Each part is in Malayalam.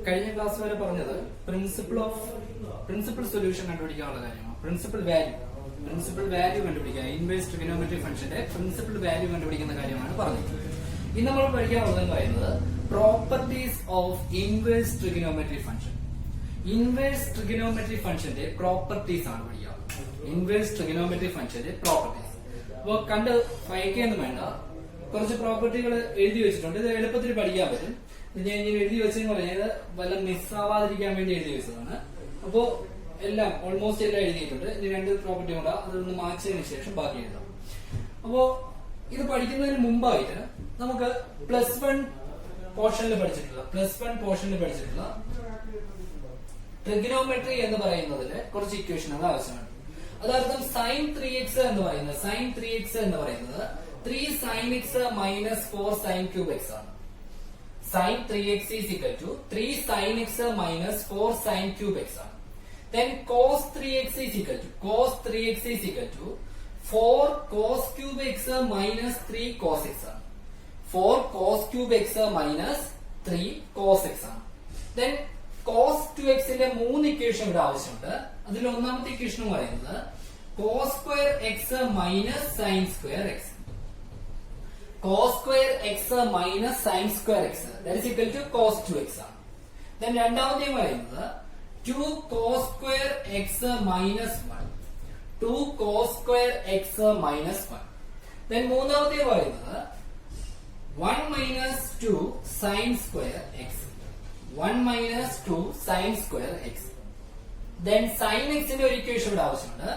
കഴിഞ്ഞ ക്ലാസ് വരെ പറഞ്ഞത് പ്രിൻസിപ്പൽ സൊല്യൂഷൻ കണ്ടുപിടിക്കാനുള്ള കാര്യമാണ്. പ്രിൻസിപ്പൽ വാല്യൂ കണ്ടുപിടിക്കുക. ഇൻവേഴ്സ് ട്രിഗണോമെട്രിക് ഫംഗ്ഷന്റെ പ്രിൻസിപ്പൽ വാല്യൂ കണ്ടുപിടിക്കുന്ന കാര്യമാണ് പറഞ്ഞത്. ഇന്ന് നമ്മൾ പഠിക്കാനുള്ളത് പറയുന്നത് properties of inverse trigonometric function. Inverse trigonometric ഫംഗ്ഷന്റെ പ്രോപ്പർട്ടീസ് ആണ് പഠിക്കുക. ഇൻവേഴ്സ് ട്രിഗണോമെട്രിക് ഫംഗ്ഷന്റെ പ്രോപ്പർട്ടീസ്. അപ്പോൾ കണ്ട് വായിക്കൊന്നും വേണ്ട, കുറച്ച് പ്രോപ്പർട്ടികൾ എഴുതി വെച്ചിട്ടുണ്ട്. ഇത് എളുപ്പത്തിൽ പഠിക്കാൻ പറ്റും. ഞാൻ ഇങ്ങനെ എഴുതി വെച്ചെന്ന് പറഞ്ഞത് വല്ല മിസ്സാവാതിരിക്കാൻ വേണ്ടി എഴുതി വെച്ചതാണ്. അപ്പോ എല്ലാം ഓൾമോസ്റ്റ് എല്ലാം എഴുതിയിട്ടുണ്ട്. ഇനി 2 പ്രോപ്പർട്ടി കൂടെ അതൊന്ന് മാച്ചതിന് ശേഷം ബാക്കി എഴുതാം. അപ്പോ ഇത് പഠിക്കുന്നതിന് മുമ്പായിട്ട് നമുക്ക് +1 പോർഷനിൽ പഠിച്ചിട്ടുള്ള ട്രിഗണോമെട്രി എന്ന് പറയുന്നതില് കുറച്ച് ഇക്വേഷനുകൾ ആവശ്യമാണ്. അതർത്ഥം sin 3x എന്ന് പറയുന്നത് 3 sin x minus 4 sin cube x ആണ്. sin 3x is equal to 3 sin x minus 4 sin cube x ആണ്. Then cos 3x is equal to 4 cos cube x minus 3 cos x ആണ്. 4 cos cube x minus 3 cos x ആണ്. Then cos 2x ന്റെ 3 ഇക്വേഷൻ ഇവിടെ ആവശ്യമുണ്ട്. അതിൽ ഒന്നാമത്തെ ഇക്വേഷൻ എന്ന് പറയുന്നത് cos square x minus sin square x. cos square x minus sin square x that is equal to cos 2x ആണ്. Then രണ്ടാമത്തെ പറയുന്നത് 2 cos square x minus 1. 2 cos square x minus 1. Then മൂന്നാമത്തെ പറയുന്നത് 1 minus 2 sin square x. 1 minus 2 sin square x. Then sin x ന്റെ ഒരു ഇക്വേഷൻ ഇവിടെ ആവശ്യമുണ്ട്.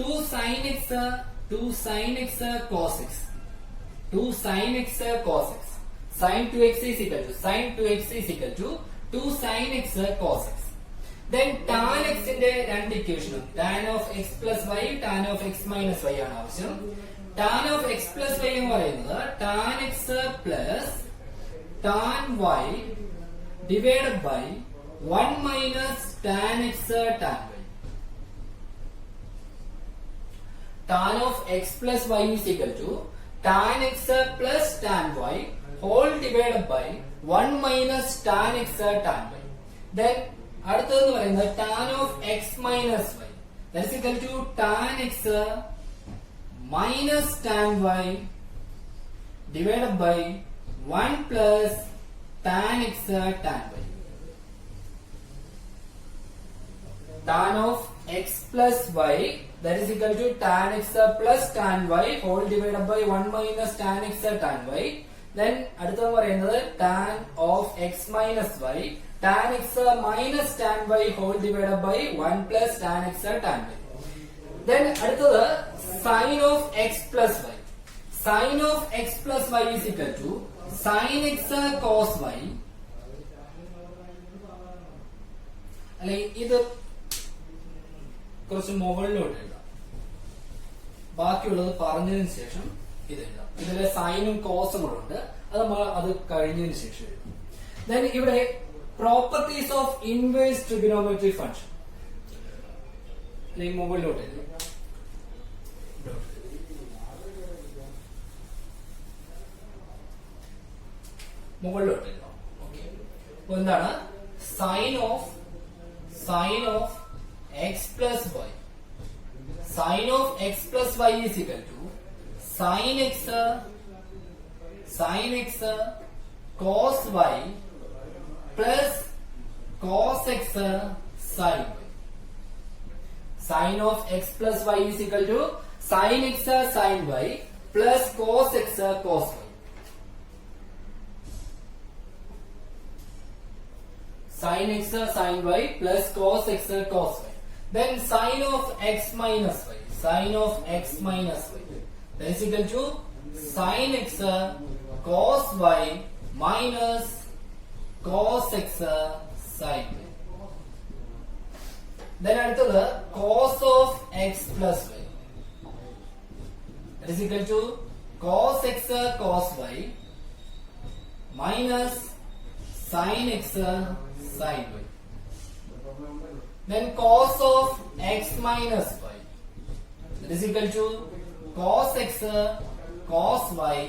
2 sin x cos x. 2 sin x cos x. Sin 2x is equal to 2 sin x cos x. Then tan x ന്റെ 2 ഇക്വേഷനും tan of x plus y, tan of x minus y ആണ് ആവശ്യം. tan of x plus y എന്ന് പറയുന്നത് tan x plus tan y divided by 1 minus tan x tan y. Tan of x plus y is equal to tan x plus tan y whole divided by 1 minus tan x tan y. Then അടുത്തതെന്ന് പറയുന്നത് tan of x minus y that is equal to tan x minus tan y divided by 1 plus tan x tan y. Tan of x plus y that is equal to tan x plus tan y whole divided by 1 minus tan x tan y. Then അടുത്ത പറയുന്നത് tan of x minus y tan x minus tan y whole divided by 1 plus tan x tan y. Then അടുത്തത് sin of x plus y. Sin of x plus y is equal to sin x cos y. അല്ലെ ഇത് കുറച്ച് മുകളിലോട്ട് എഴുതാം. ബാക്കിയുള്ളത് പറഞ്ഞതിന് ശേഷം ഇത് എഴുതാം. ഇതിലെ സൈനും കോസും കൂടെ ഉണ്ട്. അത് കഴിഞ്ഞതിന് ശേഷം എഴുതാം. ദെൻ ഇവിടെ properties of inverse trigonometric function അല്ലെങ്കിൽ മുകളിലോട്ട് എഴുതാം. മുകളിലോട്ട് എഴുതാം. ഓക്കെ, അപ്പൊ എന്താണ് sine of x plus y. Sin of x plus y is equal to sin x cos y plus cos x sin y. Sin of x plus y is equal to sin x sin y plus cos x cos y. Sin x sin y plus cos x cos y. Then sin of x minus y that is equal to sin x cos y minus cos x sin y. Then അടുത്തത് cos of x plus y that is equal to cos x cos y minus sin x sin y. Then cos of x minus y that is equal to cos x cos y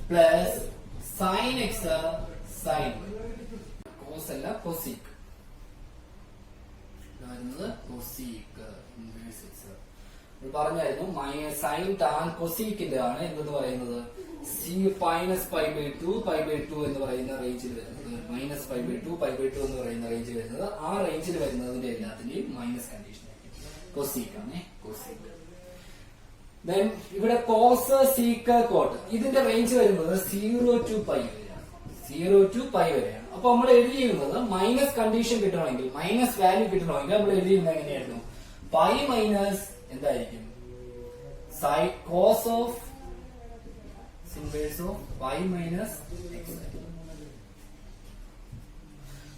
plus sin x sin y. Cos അല്ല കൊസീക് വരുന്നത് കൊസീക് ഇൻവേഴ്സ് എക്സ് പറഞ്ഞായിരുന്നു. സൈൻ ടാൻ കൊസീക്കിന്റെ ആണ് എന്തെന്ന് പറയുന്നത് C minus pi by two എന്ന് പറയുന്ന റേഞ്ചിൽ വരുന്നത്, മൈനസ് പൈ ബൈ ടു എന്ന് പറയുന്ന റേഞ്ചിൽ വരുന്നത്. ആ റേഞ്ചിൽ വരുന്നതിന്റെ എല്ലാത്തിന്റെയും മൈനസ് കണ്ടീഷൻ ആയിരിക്കും. കൊസീക് ആണ് കൊസീക്. ദെൻ ഇവിടെ കോസ് സീക്ക് കോട്ട് ഇതിന്റെ റേഞ്ച് വരുന്നത് 0 to പൈ വരെയാണ്. 0 to പൈ വരെയാണ്. അപ്പൊ നമ്മൾ എഴുതിയിരുന്നത് മൈനസ് കണ്ടീഷൻ കിട്ടണമെങ്കിൽ, മൈനസ് വാല്യൂ കിട്ടണമെങ്കിൽ നമ്മൾ എഴുതിയിരുന്നത് എങ്ങനെയായിരുന്നു? പൈ മൈനസ് എന്തായിരിക്കും? Cos of inverse of pi minus x.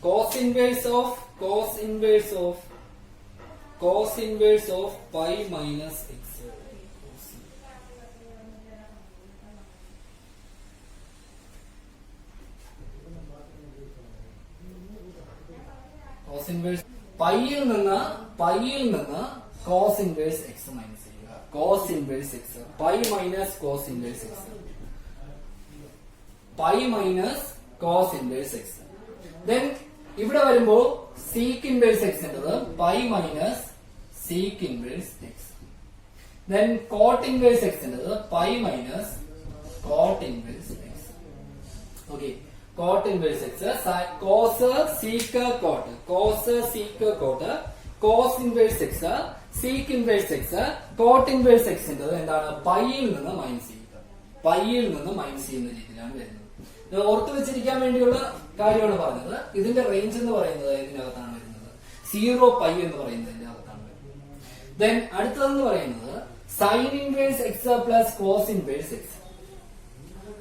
Cos inverse of pi minus x. Cos inverse പൈയിൽ നിന്ന് കോസ് ഇൻവേഴ്സ് എക്സ് മൈനസ് ചെയ്യുക. Cos inverse x pi minus cos inverse x, pi minus cos inverse x. Then ഇവിടെ വരുമ്പോൾ സീക്ക് ഇൻവേഴ്സ് എക്സ് എന്നത് pi minus sec inverse x. Then cot inverse x എന്നത് pi minus coat inverse x. Okay, cot inverse x, cos sec cot, cos sec cot, cos inverse x, sec inverse x, cot inverse x എന്താണ്? പൈയിൽ നിന്ന് മൈനസ് ചെയ്യുക. പൈയിൽ നിന്ന് മൈനസ് ചെയ്യുന്ന രീതിയിലാണ് വരുന്നത്. ഓർത്തു വെച്ചിരിക്കാൻ വേണ്ടിയുള്ള കാര്യമാണ് പറഞ്ഞത്. ഇതിന്റെ റേഞ്ച് എന്ന് പറയുന്നത് ഇതിനകത്താണ് വരുന്നത്, 0 പൈ എന്ന് പറയുന്നതിന്റെ അകത്താണ് വരുന്നത്. ദെൻ അടുത്തതെന്ന് പറയുന്നത് sine inverse x plus cos inverse x,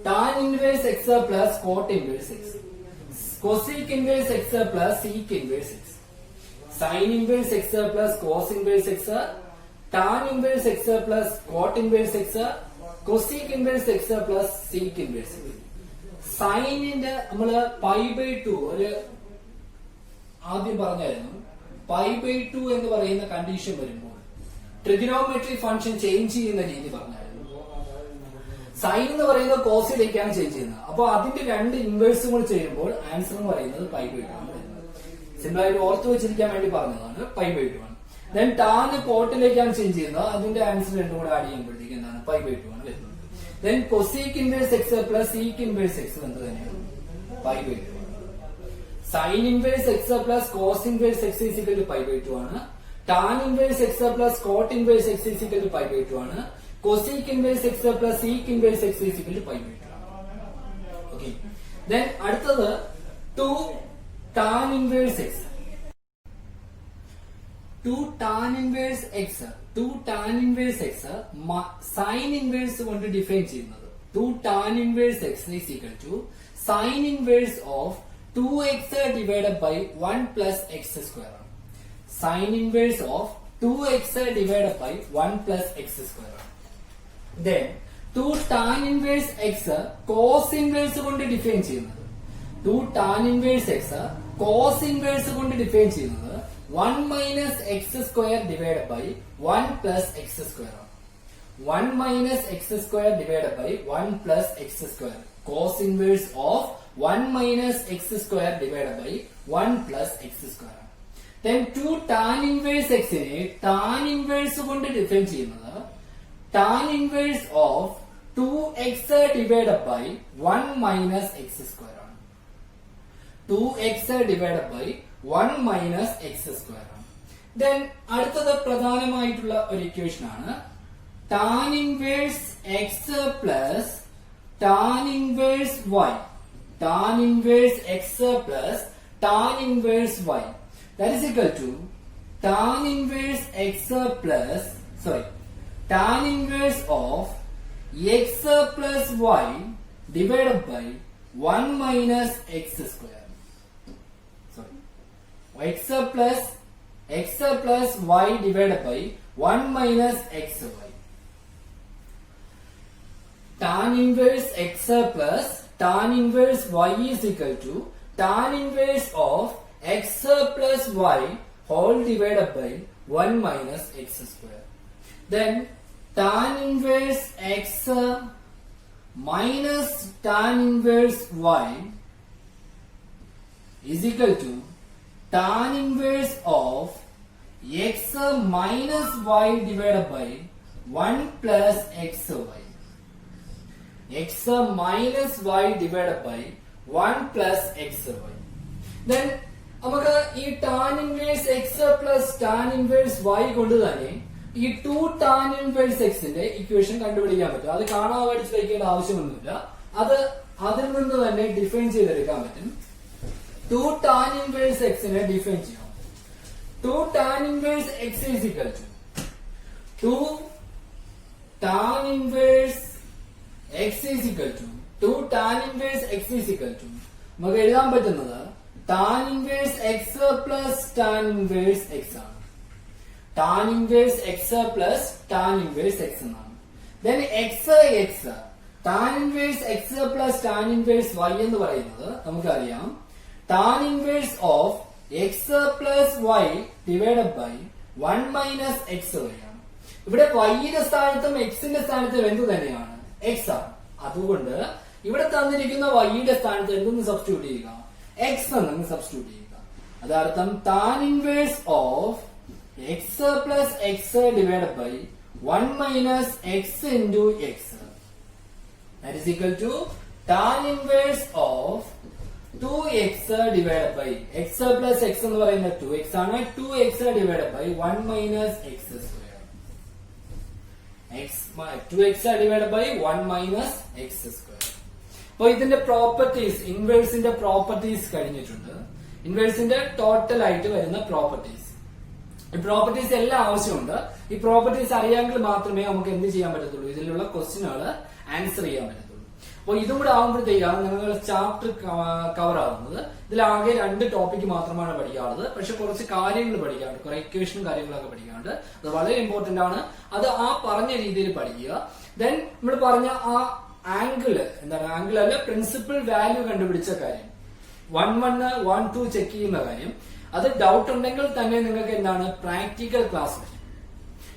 tan inverse x plus cot inverse x, cosec inverse x plus sec inverse x, sine inverse x plus cos inverse x, tan inverse x plus cot inverse x, cosec inverse x plus sec inverse x. സൈനിന്റെ നമ്മള് പൈ ബൈ ടു ഒരു ആദ്യം പറഞ്ഞായിരുന്നു. പൈ ബൈ ടു എന്ന് പറയുന്ന കണ്ടീഷൻ വരുമ്പോൾ ട്രിഗണോമെട്രി ഫംഗ്ഷൻ ചേഞ്ച് ചെയ്യുന്ന രീതി പറഞ്ഞായിരുന്നു. സൈൻ എന്ന് പറയുന്നത് കോസിലേക്കാണ് ചേഞ്ച് ചെയ്യുന്നത്. അപ്പൊ അതിന്റെ രണ്ട് ഇൻവേഴ്സും കൂടി ചെയ്യുമ്പോൾ ആൻസർ എന്ന് പറയുന്നത് പൈ ബൈ ടു ആണ് വരുന്നത്. സിമ്പിൾ ആയിട്ട് ഓർത്ത് വെച്ചിരിക്കാൻ വേണ്ടി പറഞ്ഞതാണ് പൈ ബൈ ടു ആണ്. ദെൻ ടാൻ കോട്ടിലേക്കാണ് ചേഞ്ച് ചെയ്യുന്നത്. അതിന്റെ ആൻസർ രണ്ടും കൂടെ ആഡ് ചെയ്യുമ്പോഴത്തേക്ക് എന്താണ്? പൈ ബൈ ടു ആണ് വരുന്നത്. Then cosec inverse x plus sec inverse x എന്ത് തന്നെയാണ്? പൈ ബൈ ടു ആണ്. Sine inverse x plus cos inverse x is equal to pi by two ആണ്. Tan inverse x plus cot inverse x is equal to pi by two ആണ്. Cosec inverse x plus sec inverse x is equal to pi by two ആണ്. ഓക്കെ, ദെൻ അടുത്തത് 2 tan inverse x. 2 tan inverse x, 2 tan inverse x sine inverse കൊണ്ട് ഡിഫൈൻ ചെയ്യുന്നത് 2 tan inverse x is equal to sine inverse of 2x divided by 1 plus x square ആണ്. Sine inverse of 2x divided by 1 plus x square ആണ്. Then 2 tan inverse x cos inverse കൊണ്ട് ഡിഫൈൻ ചെയ്യുന്നത് 2 tan inverse x cos inverse കൊണ്ട് ഡിഫൈൻ ചെയ്യുന്നത് 1 minus x square divide by 1 plus x square ആണ്. 1 minus x square divide by 1 plus x square, cos inverse of 1 minus x square divide by 1 plus x square ആണ്. ദെൻ 2 ടാൻ ഇൻവേഴ്സ് എക്സിനെ ടാൻ ഇൻവേഴ്സ് കൊണ്ട് ഡിഫൈൻ ചെയ്യുന്നത് tan inverse of 2x divide by 1 minus x square ആണ്. 2x divide by 1 minus x square ആണ്. ദെൻ അടുത്തത് പ്രധാനമായിട്ടുള്ള ഒരു ഇക്വേഷൻ ആണ് tan inverse x plus tan inverse y. Tan inverse x plus tan inverse y that is equal to tan inverse x plus tan inverse of x plus y divided by 1 minus x square. X plus y divided by 1 minus xy. Tan inverse x plus tan inverse y is equal to tan inverse of x plus y whole divided by 1 minus x square. Then tan inverse x minus tan inverse y is equal to tan inverse of x minus y divided by 1 plus xy. X minus y divided by 1 plus xy. Then നമുക്ക് ഈ tan inverse x plus tan inverse y കൊണ്ട് തന്നെ ഈ 2 tan inverse x ന്റെ ഇക്വേഷൻ കണ്ടുപിടിക്കാൻ പറ്റും. അത് കാണാൻ പഠിച്ച് വയ്ക്കേണ്ട ആവശ്യമൊന്നുമില്ല. അത് അതിൽ നിന്ന് തന്നെ ഡിഫൈൻ ചെയ്തെടുക്കാൻ പറ്റും. 2 tan inverse x നെ ഡിഫൈൻ ചെയ്യാം. 2 tan inverse x is equal to 2 tan inverse x is equal to 2 tan inverse x is equal to നമുക്ക് എഴുതാൻ പറ്റുന്നത് tan inverse x plus tan inverse x ആണ്. tan inverse x plus tan inverse x എന്നാണ്. then x tan inverse x plus tan inverse y എന്ന് പറയുന്നത് നമുക്കറിയാം tan inverse of x plus y divided by 1 minus xy ആണ്. ഇവിടെ y യുടെ സ്ഥാനത്തും x ന്റെ സ്ഥാനത്തും എന്ത് തന്നെയാണ്? x ആണ്. അതുകൊണ്ട് ഇവിടെ തന്നിരിക്കുന്ന y യുടെ സ്ഥാനത്ത് എന്തെന്ന് സബ്സ്റ്റിറ്റ്യൂട്ട് ചെയ്യുക? x എന്ന് സബ്സ്റ്റിറ്റ്യൂട്ട് ചെയ്യുക. അതാർത്ഥം tan inverse of x plus x divided by 1 minus x into x. That is equal to tan inverse of 2x divided by x plus x എന്ന് പറയുന്നത് 2x ആണ്. 2x divided by 1 minus x square. 2x divided by 1 minus x square. അപ്പോൾ ഇതിന്റെ പ്രോപ്പർട്ടീസ്, ഇൻവേഴ്സിന്റെ പ്രോപ്പർട്ടീസ് കഴിഞ്ഞിട്ടുണ്ട്. ഇൻവേഴ്സിന്റെ ടോട്ടൽ ആയിട്ട് വരുന്ന പ്രോപ്പർട്ടീസ്, ഈ പ്രോപ്പർട്ടീസ് എല്ലാം ആവശ്യമുണ്ട്. ഈ പ്രോപ്പർട്ടീസ് അറിയാമെങ്കിൽ മാത്രമേ നമുക്ക് എന്ത് ചെയ്യാൻ പറ്റത്തുള്ളൂ, ഇതിലുള്ള ക്വസ്റ്റ്യനുകൾ ആൻസർ ചെയ്യാൻ പറ്റത്തുള്ളൂ. അപ്പോൾ ഇതും കൂടെ ആകുമ്പോഴത്തേക്കാണ് നിങ്ങളുടെ ചാപ്റ്റർ കവർ ആകുന്നത്. ഇതിലാകെ 2 ടോപ്പിക് മാത്രമാണ് പഠിക്കാനുള്ളത്. പക്ഷെ കുറച്ച് കാര്യങ്ങൾ പഠിക്കാനുണ്ട്, കുറെ ഇക്വേഷനും കാര്യങ്ങളൊക്കെ പഠിക്കാനുണ്ട്. അത് വളരെ ഇമ്പോർട്ടന്റ് ആണ്. അത് ആ പറഞ്ഞ രീതിയിൽ പഠിക്കുക. ദെൻ നമ്മൾ പറഞ്ഞ ആ ആംഗിള് എന്താണ്, ആംഗിൾ അല്ല, പ്രിൻസിപ്പൽ വാല്യൂ കണ്ടുപിടിച്ച കാര്യം, 1 1 2 ചെക്ക് ചെയ്യുന്ന കാര്യം, അത് ഡൗട്ട് ഉണ്ടെങ്കിൽ തന്നെ നിങ്ങൾക്ക് എന്താണ് പ്രാക്ടിക്കൽ ക്ലാസ് വരും.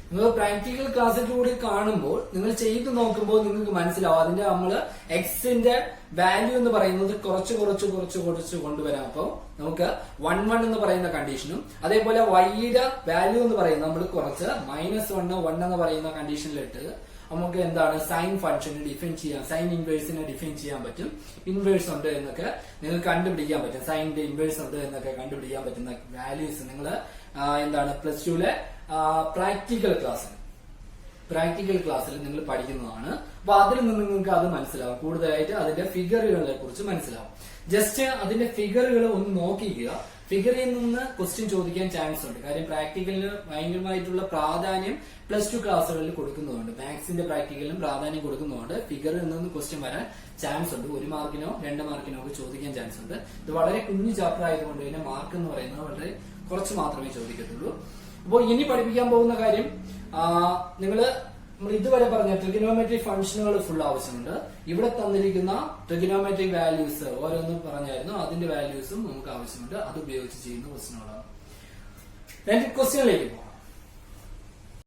നിങ്ങൾ പ്രാക്ടിക്കൽ ക്ലാസ്സിൽ കൂടി കാണുമ്പോൾ നിങ്ങൾ ചെയ്ത് നോക്കുമ്പോൾ നിങ്ങൾക്ക് മനസ്സിലാവും അതിന്റെ നമ്മള് എക്സിന്റെ വാല്യൂ എന്ന് പറയുന്നത് കുറച്ച് കുറച്ച് കുറച്ച് കുറച്ച് കൊണ്ടുവരാം. അപ്പോൾ നമുക്ക് 1 1 എന്ന് പറയുന്ന കണ്ടീഷനും അതേപോലെ വൈയുടെ വാല്യൂ എന്ന് പറയുന്നത് നമ്മൾ കുറച്ച് -1 1 എന്ന് പറയുന്ന കണ്ടീഷനിലിട്ട് നമുക്ക് എന്താണ് സൈൻ ഫംഗ്ഷനെ ഡിഫൈൻ ചെയ്യാം, സൈൻ ഇൻവേഴ്സിനെ ഡിഫൈൻ ചെയ്യാൻ പറ്റും. ഇൻവേഴ്സ് ഉണ്ട് എന്നൊക്കെ നിങ്ങൾക്ക് കണ്ടുപിടിക്കാൻ പറ്റും, സൈനിന്റെ ഇൻവേഴ്സ് ഉണ്ട് എന്നൊക്കെ കണ്ടുപിടിക്കാൻ പറ്റുന്ന വാല്യൂസ് നിങ്ങൾ എന്താണ് +2 പ്രാക്ടിക്കൽ ക്ലാസ്സിൽ നിങ്ങൾ പഠിക്കുന്നതാണ്. അപ്പൊ അതിൽ നിന്ന് നിങ്ങൾക്ക് അത് മനസ്സിലാവും, കൂടുതലായിട്ട് അതിന്റെ ഫിഗറുകളെ കുറിച്ച് മനസ്സിലാവും. ജസ്റ്റ് അതിന്റെ ഫിഗറുകൾ ഒന്ന് നോക്കിക്കുക. ഫിഗറിൽ നിന്ന് ക്വസ്റ്റ്യൻ ചോദിക്കാൻ ചാൻസ് ഉണ്ട്. കാര്യം പ്രാക്ടിക്കലിന് ഭയങ്കരമായിട്ടുള്ള പ്രാധാന്യം +2 ക്ലാസ്സുകളിൽ കൊടുക്കുന്നതുകൊണ്ട്, മാത്സിന്റെ പ്രാക്ടിക്കലിനും പ്രാധാന്യം കൊടുക്കുന്നതുകൊണ്ട് ഫിഗറിൽ നിന്ന് ക്വസ്റ്റ്യൻ വരാൻ ചാൻസ് ഉണ്ട്. 1 മാർക്കിനോ 2 മാർക്കിനോ ഒക്കെ ചോദിക്കാൻ ചാൻസ് ഉണ്ട്. ഇത് വളരെ കുഞ്ഞു ചാപ്റ്റർ ആയതുകൊണ്ട് തന്നെ മാർക്ക് എന്ന് പറയുന്നത് വളരെ കുറച്ച് മാത്രമേ ചോദിക്കത്തുള്ളൂ. അപ്പോൾ ഇനി പഠിപ്പിക്കാൻ പോകുന്ന കാര്യം, നമ്മൾ ഇതുവരെ പറഞ്ഞ ട്രിഗണോമെട്രിക് ഫംഗ്ഷനുകൾ ഫുൾ ആവശ്യമുണ്ട്. ഇവിടെ തന്നിരിക്കുന്ന ട്രിഗണോമെട്രിക് വാല്യൂസ് ഓരോന്നും പറഞ്ഞായിരുന്നു, അതിന്റെ വാല്യൂസും നമുക്ക് ആവശ്യമുണ്ട്. അത് ഉപയോഗിച്ച് ചെയ്യുന്ന ക്വസ്റ്റ്യനുകളാണ്. ക്വസ്റ്റ്യനിലേക്ക് പോകാം.